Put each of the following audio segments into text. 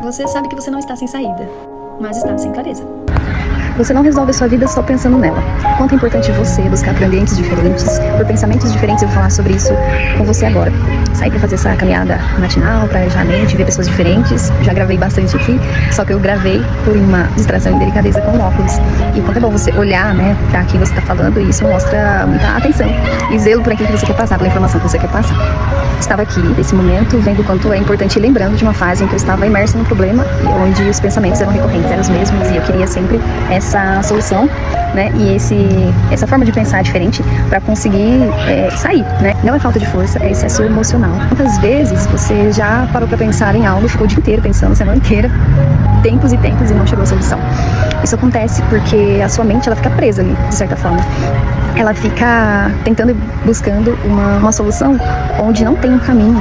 Você sabe que você não está sem saída, mas está sem clareza. Você não resolve a sua vida só pensando nela. Quanto é importante você buscar por ambientes diferentes, por pensamentos diferentes. Eu vou falar sobre isso com você agora. Sair pra fazer essa caminhada matinal, pra já mente, ver pessoas diferentes. Já gravei bastante aqui, só que eu gravei por uma distração e delicadeza com óculos. E quanto é bom você olhar, né, pra quem você tá falando, e isso mostra muita atenção e zelo por aquilo que você quer passar, pela informação que você quer passar. Estava aqui, nesse momento, vendo o quanto é importante, lembrando de uma fase em que eu estava imersa no problema, onde os pensamentos eram recorrentes, eram os mesmos, e eu queria sempre essa solução, né, e essa forma de pensar diferente para conseguir sair, né. Não é falta de força, é excesso emocional. Muitas vezes você já parou para pensar em algo, ficou o dia inteiro pensando, a semana inteira, tempos e tempos, e não chegou a solução. Isso acontece porque a sua mente, ela fica presa ali, de certa forma. Ela fica tentando e buscando uma solução onde não tem um caminho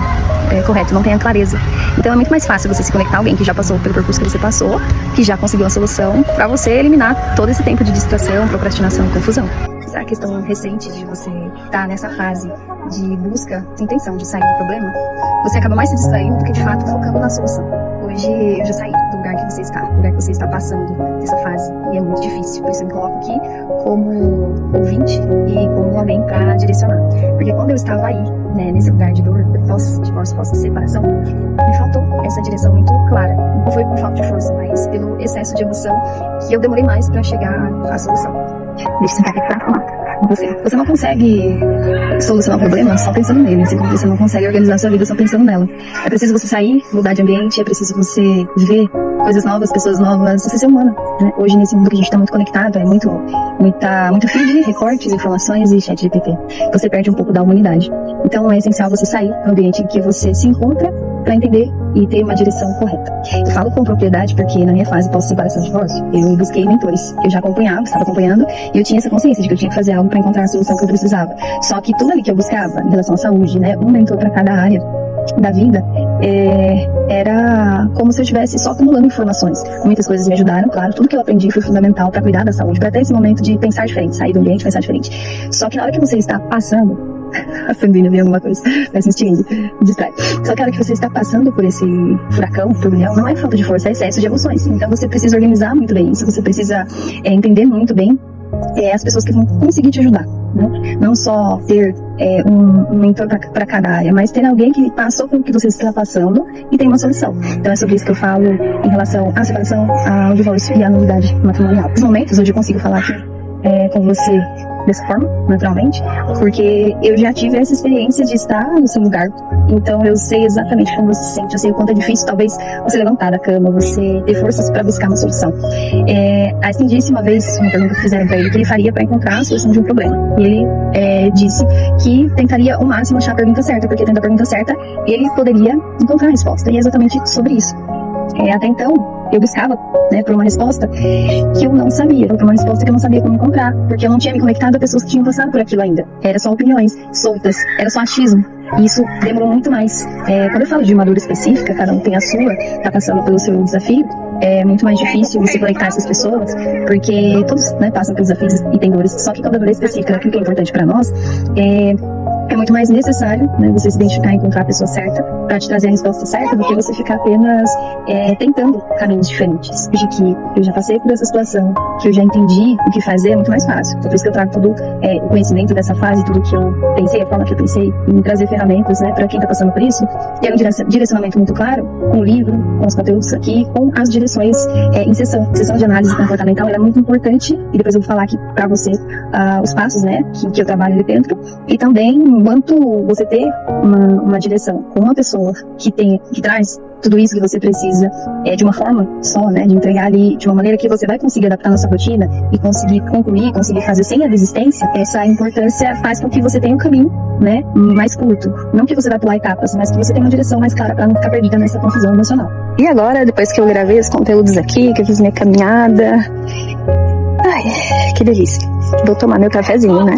correto, não tem a clareza. Então é muito mais fácil você se conectar a alguém que já passou pelo percurso que você passou, que já conseguiu uma solução, para você eliminar todo esse tempo de distração, procrastinação e confusão. Essa questão recente de você estar nessa fase de busca, sem intenção de sair do problema, você acaba mais se distraindo do que de fato focando na solução. Hoje eu já saí do lugar que você está, do lugar que você está passando dessa fase, e é muito difícil. Por isso eu me coloco aqui como ouvinte e como alguém para direcionar. Porque quando eu estava aí, né, nesse lugar de dor, pós-divórcio, pós-separação, me faltou essa direção muito clara. Não foi por falta de força, mas pelo excesso de emoção que eu demorei mais para chegar à solução. Deixa eu sentar aqui pra falar. Você não consegue solucionar o problema só pensando nele, você não consegue organizar a sua vida só pensando nela. É preciso você sair, mudar de ambiente, é preciso você ver coisas novas, pessoas novas, você ser humana, né? Hoje, nesse mundo que a gente está muito conectado, é muito fio de recortes, informações e chat GPT. Você perde um pouco da humanidade. Então é essencial você sair do ambiente em que você se encontra para entender e ter uma direção correta. Eu falo com propriedade porque na minha fase pós-separação e divórcio, eu busquei mentores. Eu já estava acompanhando, e eu tinha essa consciência de que eu tinha que fazer algo para encontrar a solução que eu precisava. Só que tudo ali que eu buscava em relação à saúde, né, um mentor para cada área da vida, era como se eu estivesse só acumulando informações. Muitas coisas me ajudaram, claro, tudo que eu aprendi foi fundamental para cuidar da saúde, para ter esse momento de pensar diferente, sair do ambiente, pensar diferente. Só que na hora que você está passando, a Sandrina vê alguma coisa, vai assistindo, distrai. Só que na hora que você está passando por esse furacão, turbilhão, não é falta de força, é excesso de emoções. Então você precisa organizar muito bem isso, você precisa entender muito bem as pessoas que vão conseguir te ajudar, né? Não só ter um mentor para cada área, mas ter alguém que passou pelo que você está passando e tem uma solução. Então é sobre isso que eu falo em relação à separação, ao divórcio e à nulidade matrimonial. Nos momentos onde eu consigo falar aqui com você dessa forma, naturalmente, porque eu já tive essa experiência de estar no seu lugar, então eu sei exatamente como você se sente, eu sei o quanto é difícil talvez você levantar da cama, você ter forças para buscar uma solução. A Assim disse uma vez, uma pergunta que fizeram para ele, que ele faria para encontrar a solução de um problema, e ele disse que tentaria ao máximo achar a pergunta certa, porque tendo a pergunta certa, ele poderia encontrar a resposta, e é exatamente sobre isso. Até então, eu buscava, né, por uma resposta que eu não sabia, por uma resposta que eu não sabia como encontrar, porque eu não tinha me conectado a pessoas que tinham passado por aquilo ainda. Era só opiniões soltas, era só achismo. E isso demorou muito mais. Quando eu falo de uma dor específica, cada um tem a sua, tá passando pelo seu desafio, é muito mais difícil você conectar essas pessoas, porque todos, né, passam pelos desafios e tem dores, só que quando a dor é específica, aquilo que é importante para nós, é muito mais necessário, né, você se identificar e encontrar a pessoa certa para te trazer a resposta certa do que você ficar apenas tentando caminhos diferentes. De que eu já passei por essa situação, que eu já entendi o que fazer, é muito mais fácil. Então, por isso que eu trago todo o conhecimento dessa fase, tudo que eu pensei, a forma que eu pensei, em trazer ferramentas, né, para quem está passando por isso. E é um direcionamento muito claro, com o livro, com os conteúdos aqui, com as direções em sessão de análise comportamental. Ela é muito importante, e depois eu vou falar aqui para você os passos, né, que eu trabalho ali dentro, e também quanto você ter uma direção com uma pessoa que traz tudo isso que você precisa de uma forma só, né, de entregar ali de uma maneira que você vai conseguir adaptar na sua rotina e conseguir concluir, conseguir fazer sem a desistência. Essa importância faz com que você tenha um caminho, né, mais curto. Não que você vai pular etapas, mas que você tenha uma direção mais clara para não ficar perdida nessa confusão emocional. E agora, depois que eu gravei os conteúdos aqui, que eu fiz minha caminhada, ai, que delícia. Vou tomar meu cafezinho, né?